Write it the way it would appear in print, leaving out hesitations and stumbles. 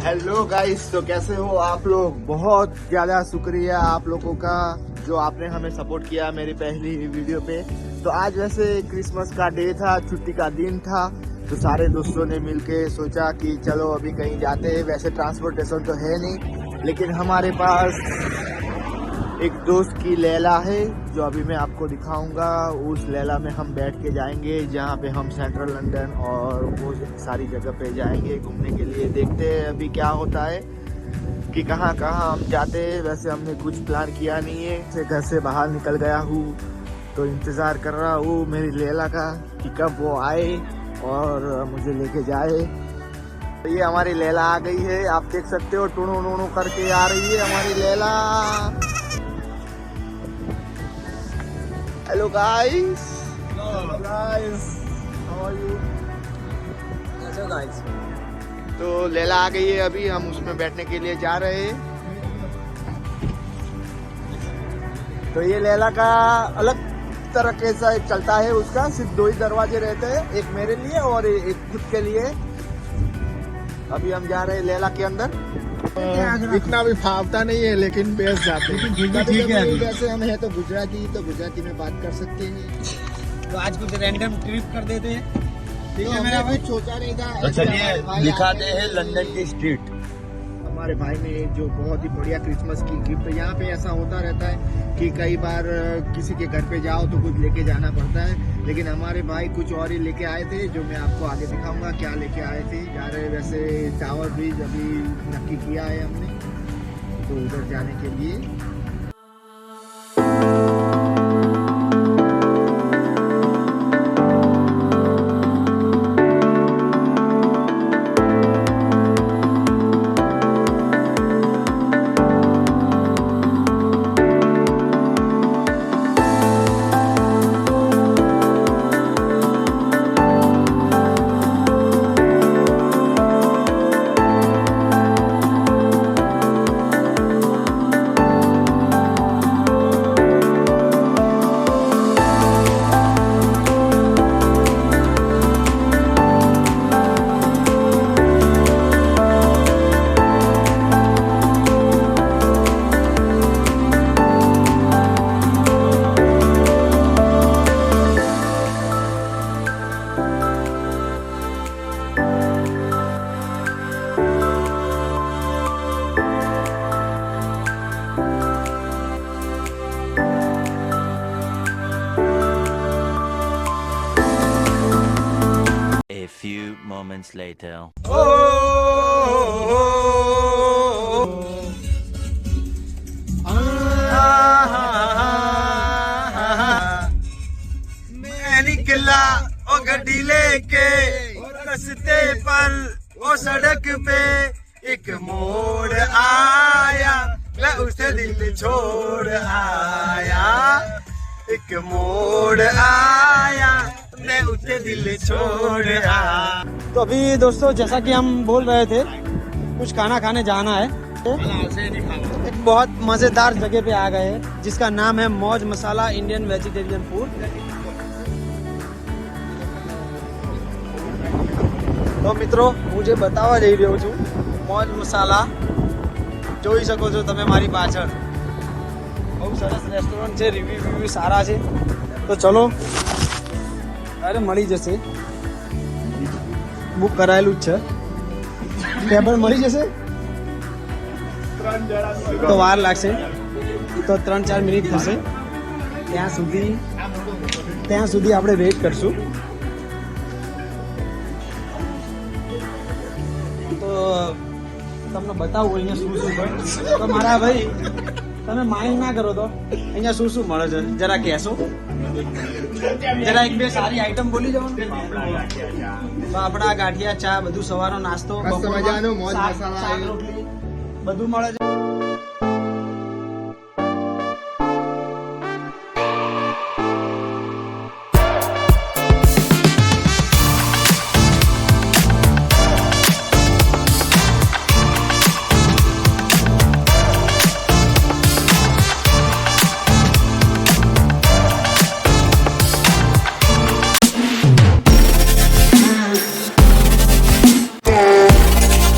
Hello guys, तो कैसे हो आप लोग। बहुत ज़्यादा शुक्रिया आप लोगों का जो आपने हमें सपोर्ट किया मेरी पहली वीडियो पे। तो आज वैसे क्रिसमस का डे था, छुट्टी का दिन था, तो सारे दोस्तों ने मिलके सोचा कि चलो अभी कहीं जाते हैं। वैसे ट्रांसपोर्टेशन तो है नहीं, लेकिन हमारे पास एक दोस्त की लैला है जो अभी मैं आपको दिखाऊंगा। उस लैला में हम बैठ के जाएंगे, जहाँ पे हम सेंट्रल लंदन और वो सारी जगह पे जाएंगे घूमने के लिए। देखते हैं अभी क्या होता है कि कहाँ कहाँ हम जाते हैं। वैसे हमने कुछ प्लान किया नहीं है, से घर से बाहर निकल गया हूँ, तो इंतज़ार कर रहा हूँ मेरी लैला का कि कब वो आए और मुझे लेके जाए। तो ये हमारी लैला आ गई है, आप देख सकते हो टुणु टुणु करके आ रही है हमारी Laila. Hello guys, how are you. Hello guys. तो लैला आ गई है, अभी हम उसमें बैठने के लिए जा रहे हैं। तो ये लैला का अलग तरह कैसा चलता है, उसका सिर्फ 2 ही दरवाजे रहते हैं, एक मेरे लिए और एक खुद के लिए। अभी हम जा रहे हैं लैला के अंदर। इतना भी फावता नहीं है, लेकिन बेस जाते हैं। ठीक है, वैसे हम है तो गुजराती में बात कर सकते हैं। तो आज कुछ रैंडम ट्रिप कर देते हैं, ठीक है मेरा भाई। सोचा नहीं था। तो चलिए दिखाते हैं लंदन की स्ट्रीट। हमारे भाई ने जो बहुत ही बढ़िया क्रिसमस की गिफ्ट, यहाँ पे ऐसा होता रहता है कि कई बार किसी के घर पे जाओ तो कुछ लेके जाना पड़ता है, लेकिन हमारे भाई कुछ और ही लेके आए थे जो मैं आपको आगे दिखाऊंगा क्या लेके आए थे। जा रहे वैसे टावर ब्रिज अभी नक्की किया है हमने, तो उधर जाने के लिए। A few moments later. मैं निकला ओ गड्डी लेके रस्ते पर ओ सड़क पे एक मोड़ आया, मैं उसे दिल छोड़ आया। एक मोड़ आया, मैं उसे दिल छोड़ आया। तो अभी दोस्तों, जैसा कि हम बोल रहे थे, कुछ खाना खाने जाना है। एक बहुत मजेदार जगह पे आ गए हैं जिसका नाम है मौज मसाला इंडियन वेजिटेरियन फूड। તો મિત્રો, હું જે બતાવવા જઈ રહ્યો છું મોજ મસાલા, જોઈ શકો છો તમે મારી પાછળ। બહુ સરસ રેસ્ટોરન્ટ છે, રિવ્યુ સારા છે। તો ચલો, અરે મળી જશે, બુક કરાયેલું જ છે, ટેબલ મળી જશે। તો વાર લાગશે, તો 3-4 મિનિટ થશે, ત્યાં સુધી આપણે વેઇટ કરશું। તો તમને બતાવું અહીંયા શું છે। તો મારા ભાઈ, તમે માઇન્ડ ના કરો તો અહીંયા શું મળે છે જરા કહેશો? જરા 1-2 સારી આઈટમ બોલી જાઓ। તો આપણા ગાંઠિયા, ચા, બધું સવારનો નાસ્તો, મજાનો મોજ મસાલા શાક, રોટલી બધું મળે છે।